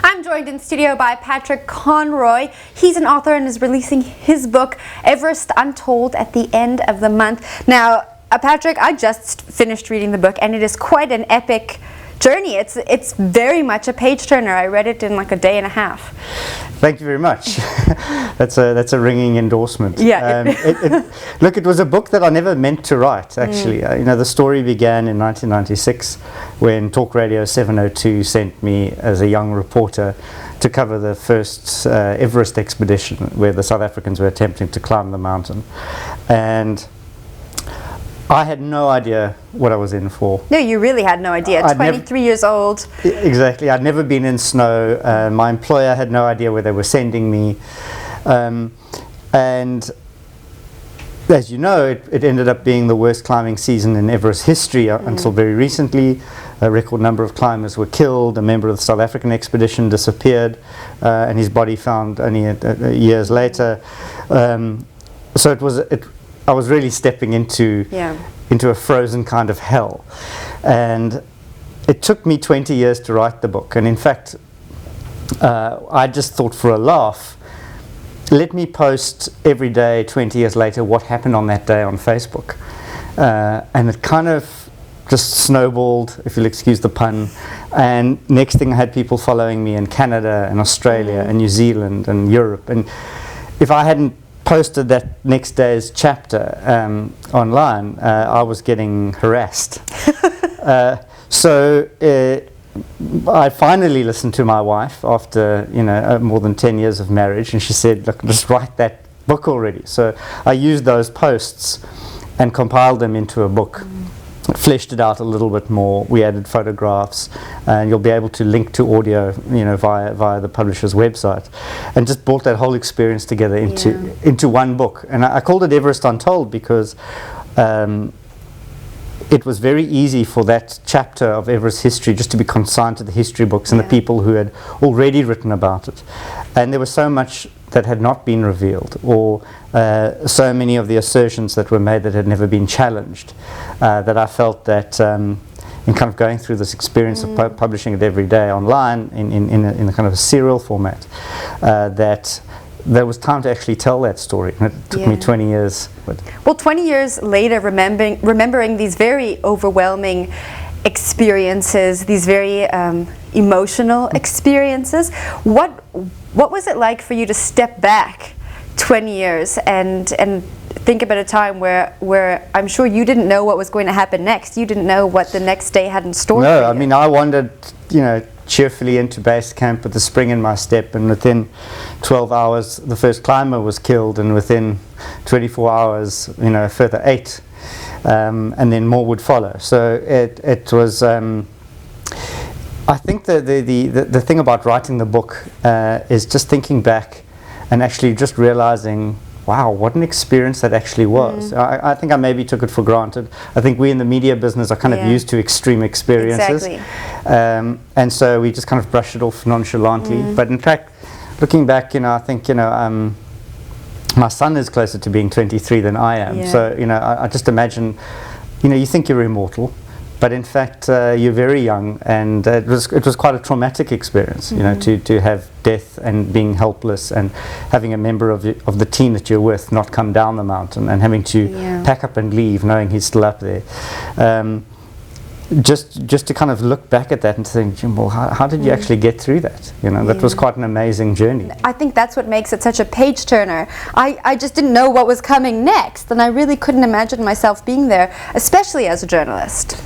I'm joined in studio by Patrick Conroy. He's an author and is releasing his book, Everest Untold, at the end of the month. Now, Patrick, I just finished reading the book, and it is quite an epic journey. It's very much a page turner. I read it in like a day and a half. Thank you very much. That's a ringing endorsement. Yeah. Look, it was a book that I never meant to write, actually. The story began in 1996 when Talk Radio 702 sent me as a young reporter to cover the first Everest expedition, where the South Africans were attempting to climb the mountain. And I had no idea what I was in for. No, you really had no idea. 23 years old. Exactly. I'd never been in snow. My employer had no idea where they were sending me. And as you know, it ended up being the worst climbing season in Everest history until very recently. A record number of climbers were killed. A member of the South African expedition disappeared, and his body found only years later. So I was really stepping into a frozen kind of hell. And it took me 20 years to write the book. And in fact, I just thought, for a laugh, let me post every day 20 years later what happened on that day on Facebook. And it kind of just snowballed, if you'll excuse the pun. And next thing, I had people following me in Canada and Australia and New Zealand and Europe. And if I hadn't posted that next day's chapter online, I was getting harassed. So I finally listened to my wife after more than 10 years of marriage, and she said, "Look, just write that book already." So I used those posts and compiled them into a book. Fleshed it out a little bit more. We added photographs, and you'll be able to link to audio, via the publisher's website, and just brought that whole experience together into one book. And I called it Everest Untold because it was very easy for that chapter of Everest history just to be consigned to the history books and the people who had already written about it. And there was so much that had not been revealed, or so many of the assertions that were made that had never been challenged, that I felt that in kind of going through this experience of publishing it every day online in a kind of a serial format, that there was time to actually tell that story. And it took me 20 years. Well, 20 years later, remembering these very overwhelming experiences, these very emotional experiences, what was it like for you to step back 20 years and think about a time where I'm sure you didn't know what was going to happen next? You didn't know what the next day had in store for you. No, I mean, I wandered, cheerfully into base camp with a spring in my step, and within 12 hours the first climber was killed, and within 24 hours a further 8, and then more would follow. So it was I think the thing about writing the book is just thinking back and actually just realizing, wow, what an experience that actually was. I think I maybe took it for granted. I think we in the media business are kind of used to extreme experiences. Exactly. And so we just kind of brush it off nonchalantly. But in fact, looking back, I think, my son is closer to being 23 than I am. So, I just imagine, you think you're immortal, but in fact, you're very young, and it was quite a traumatic experience, to have death and being helpless, and having a member of the team that you're with not come down the mountain, and having to pack up and leave, knowing he's still up there. Just to kind of look back at that and think, well, how did you actually get through that? That was quite an amazing journey. I think that's what makes it such a page turner. I just didn't know what was coming next, and I really couldn't imagine myself being there, especially as a journalist.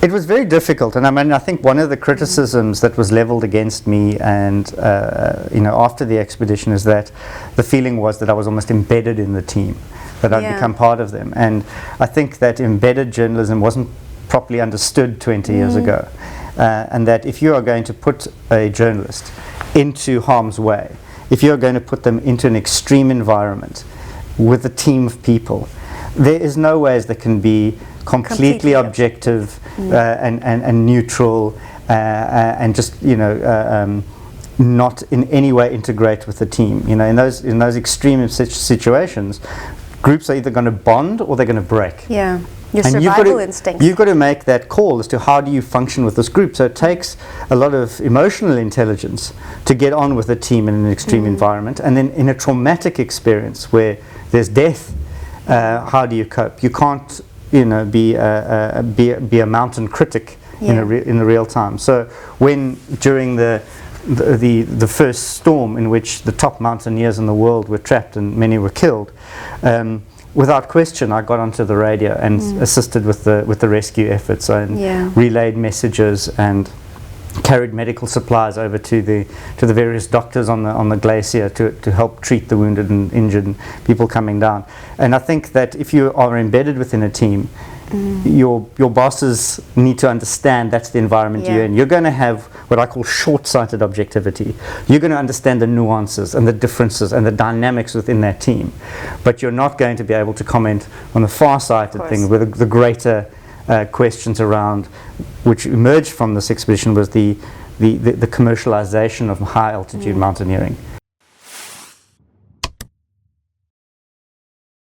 It was very difficult, and I think one of the criticisms that was leveled against me, and after the expedition, is that the feeling was that I was almost embedded in the team, that I'd become part of them. And I think that embedded journalism wasn't properly understood 20 years ago, and that if you are going to put a journalist into harm's way, if you're going to put them into an extreme environment with a team of people, there is no ways that can be completely objective and neutral, and just not in any way integrate with the team. In those extreme situations, groups are either going to bond or they're going to break. Yeah. Your And survival instincts. you've got to make that call as to how do you function with this group. So it takes a lot of emotional intelligence to get on with a team in an extreme environment. And then in a traumatic experience where there's death, how do you cope? You can't, be a mountain critic in a real time. So when during the first storm in which the top mountaineers in the world were trapped and many were killed, without question, I got onto the radio and assisted with the rescue efforts and relayed messages and carried medical supplies over to the various doctors on the glacier to help treat the wounded and injured people coming down. And I think that if you are embedded within a team, your bosses need to understand that's the environment you're in. You're going to have what I call short-sighted objectivity. You're going to understand the nuances and the differences and the dynamics within that team, but you're not going to be able to comment on the far-sighted thing with the greater questions around, which emerged from this expedition, was the commercialization of high-altitude mountaineering.